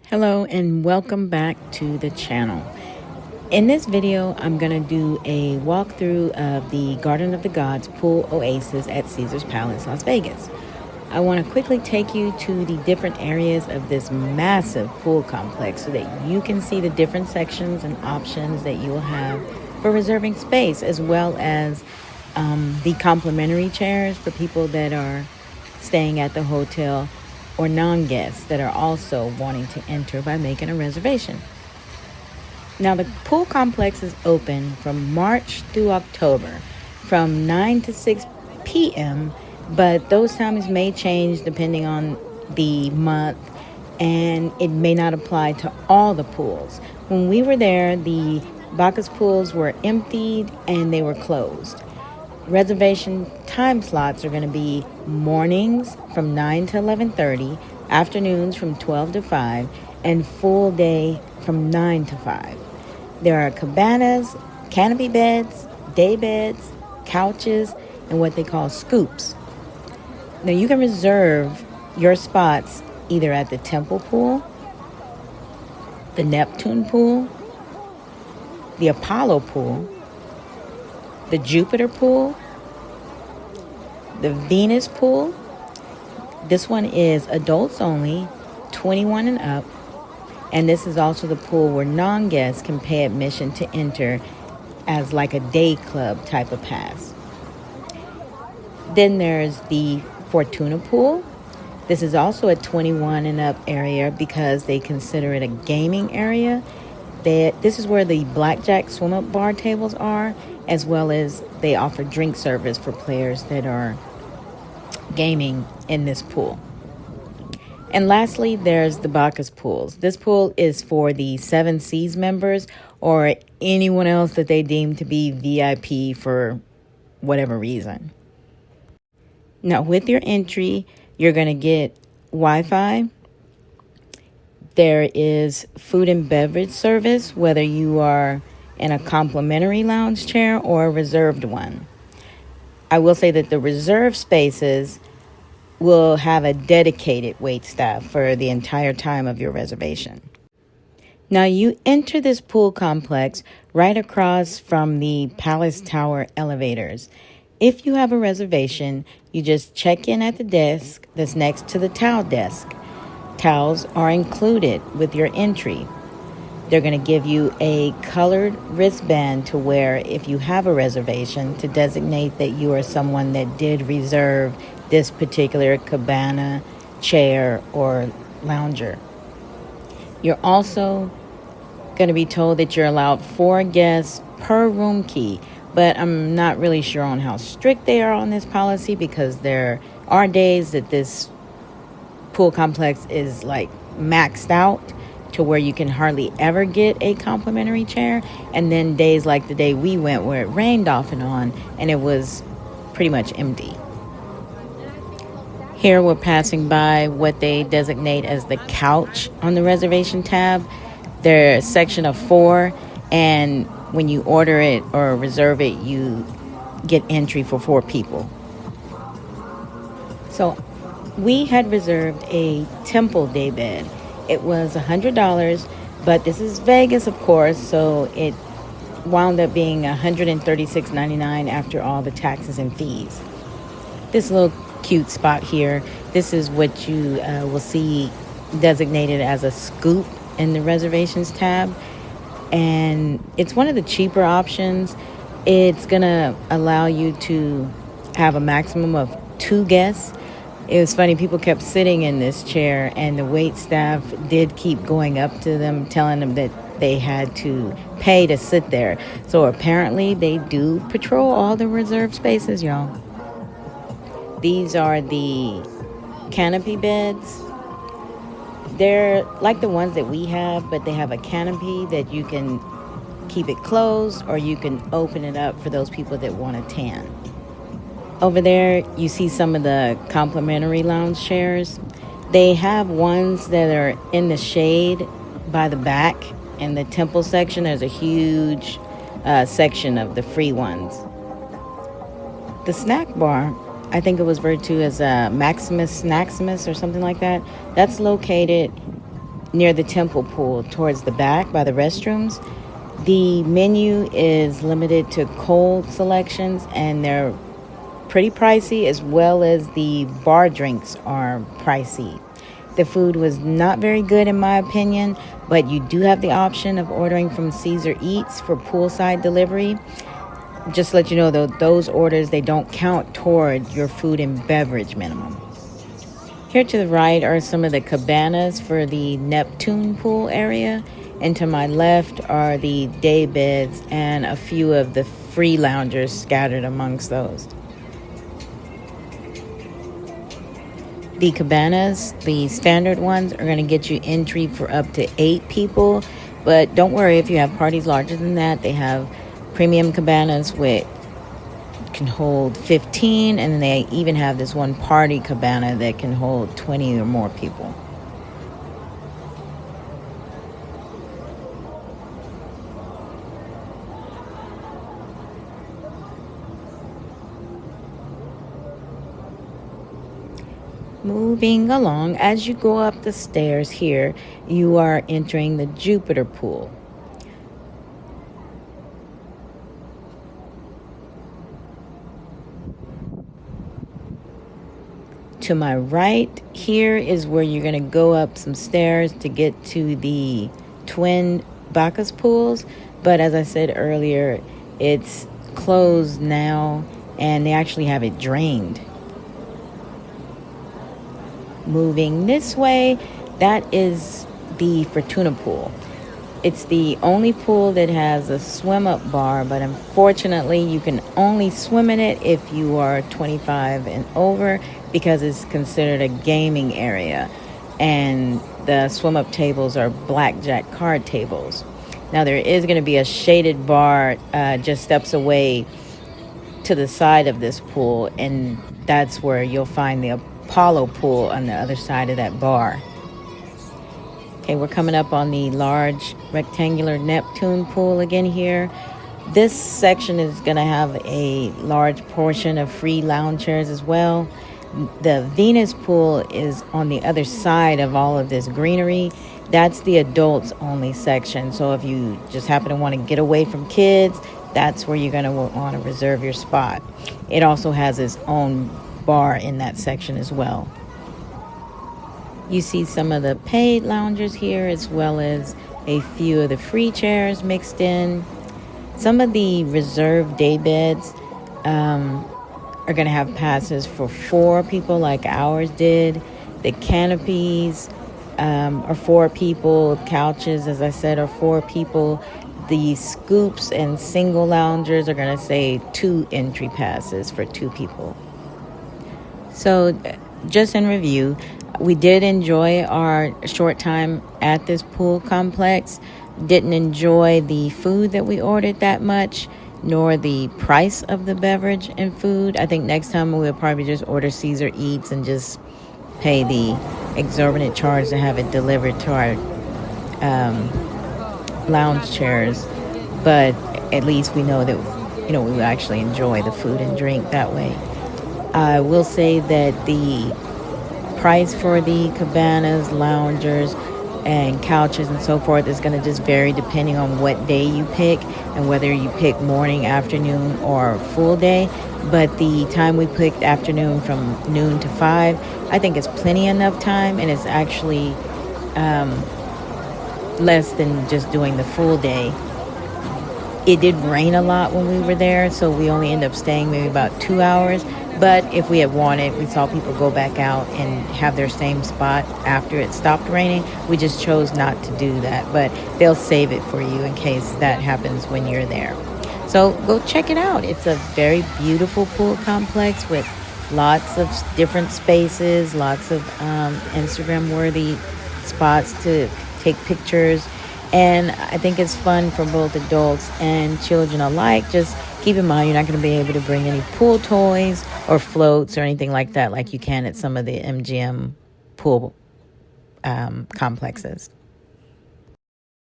Hello and welcome back to the channel. In this video, I'm going to do a walkthrough of the Garden of the Gods pool Oasis at Caesars Palace, Las Vegas. I want to quickly take you to the different areas of this massive pool complex so that you can see the different sections and options that you will have for reserving space, as well as the complimentary chairs for people that are staying at the hotel or non-guests that are also wanting to enter by making a reservation. Now, the pool complex is open from March through October from 9 to 6 p.m., but those times may change depending on the month, and it may not apply to all the pools. When we were there, the Bacchus pools were emptied and they were closed. Reservation time slots are going to be mornings from 9 to 11:30, afternoons from 12 to 5, and full day from 9 to 5. There are cabanas, canopy beds, day beds, couches, and what they call scoops. Now you can reserve your spots either at the Temple pool, the Neptune pool, the Apollo pool, the Jupiter pool, the Venus pool. This one is adults only, 21 and up, and this is also the pool where non-guests can pay admission to enter as like a day club type of pass. Then there's the Fortuna pool. This is also a 21 and up area because they consider it a gaming area. This is where the blackjack swim-up bar tables are, as well as they offer drink service for players that are gaming in this pool. And lastly, there's the Bacchus pools. This pool is for the 7 Seas members or anyone else that they deem to be VIP for whatever reason. Now, with your entry, you're going to get Wi-Fi. There is food and beverage service, whether you are in a complimentary lounge chair or a reserved one. I will say that the reserved spaces will have a dedicated wait staff for the entire time of your reservation. Now, you enter this pool complex right across from the Palace Tower elevators. If you have a reservation, you just check in at the desk that's next to the towel desk. Towels are included with your entry. They're going to give you a colored wristband to wear if you have a reservation to designate that you are someone that did reserve this particular cabana, chair, or lounger. You're also going to be told that you're allowed 4 guests per room key, but I'm not really sure on how strict they are on this policy because there are days that this pool complex is like maxed out to where you can hardly ever get a complimentary chair, and then days like the day we went where it rained off and on and it was pretty much empty. Here we're passing by what they designate as the couch on the reservation tab. There's a section of 4, and when you order it or reserve it, you get entry for 4 people. So we had reserved a Temple day bed. It was $100, but this is Vegas, of course, so it wound up being $136.99 after all the taxes and fees. This little cute spot here, this is what you will see designated as a scoop in the reservations tab, and it's one of the cheaper options. It's gonna allow you to have a maximum of 2 guests. It was funny, people kept sitting in this chair and the wait staff did keep going up to them, telling them that they had to pay to sit there. So apparently they do patrol all the reserved spaces, y'all. These are the canopy beds. They're like the ones that we have, but they have a canopy that you can keep it closed or you can open it up for those people that want a tan. Over there, you see some of the complimentary lounge chairs. They have ones that are in the shade by the back. In the Temple section, there's a huge section of the free ones. The snack bar, I think it was referred to as Maximus Snaximus or something like that. That's located near the temple pool towards the back by the restrooms. The menu is limited to cold selections, and they're pretty pricey, as well as the bar drinks are pricey. The food was not very good in my opinion, but you do have the option of ordering from Caesar Eats for poolside delivery. Just to let you know, though, those orders, they don't count toward your food and beverage minimum. Here to the right are some of the cabanas for the Neptune pool area. And to my left are the day beds and a few of the free loungers scattered amongst those. The cabanas, the standard ones, are going to get you entry for up to 8 people. But don't worry, if you have parties larger than that, they have premium cabanas with can hold 15, and then they even have this one party cabana that can hold 20 or more people. Moving along, as you go up the stairs here, you are entering the Jupiter pool. To my right here is where you're going to go up some stairs to get to the twin Bacchus pools. But as I said earlier, it's closed now, and they actually have it drained. Moving this way, that is the Fortuna pool. It's the only pool that has a swim-up bar, but unfortunately you can only swim in it if you are 25 and over, because it's considered a gaming area, and the swim-up tables are blackjack card tables. Now there is going to be a shaded bar just steps away to the side of this pool, and that's where you'll find the Apollo pool on the other side of that bar. Okay, we're coming up on the large rectangular Neptune pool again here. This section is going to have a large portion of free lounge chairs as well. The Venus pool is on the other side of all of this greenery. That's the adults only section. So if you just happen to want to get away from kids, that's where you're going to want to reserve your spot. It also has its own bar in that section as well. You see some of the paid loungers here, as well as a few of the free chairs mixed in. Some of the reserved day beds are going to have passes for 4 people like ours did. The canopies are 4 people. Couches, as I said, are 4 people. The scoops and single loungers are going to say 2 entry passes for 2 people. So just in review, we did enjoy our short time at this pool complex. Didn't enjoy the food that we ordered that much, nor the price of the beverage and food. I think next time we'll probably just order Caesar Eats and just pay the exorbitant charge to have it delivered to our lounge chairs. But at least we know that, we will actually enjoy the food and drink that way. I will say that the price for the cabanas, loungers, and couches and so forth is going to just vary depending on what day you pick and whether you pick morning, afternoon, or full day. But the time we picked afternoon from noon to 5, I think it's plenty enough time, and it's actually less than just doing the full day. It did rain a lot when we were there, so we only ended up staying maybe about 2 hours. But if we had wanted, we saw people go back out and have their same spot after it stopped raining. We just chose not to do that, but they'll save it for you in case that happens when you're there. So go check it out. It's a very beautiful pool complex with lots of different spaces, lots of Instagram-worthy spots to take pictures. And I think it's fun for both adults and children alike. Just keep in mind, you're not going to be able to bring any pool toys or floats or anything like that like you can at some of the MGM pool complexes.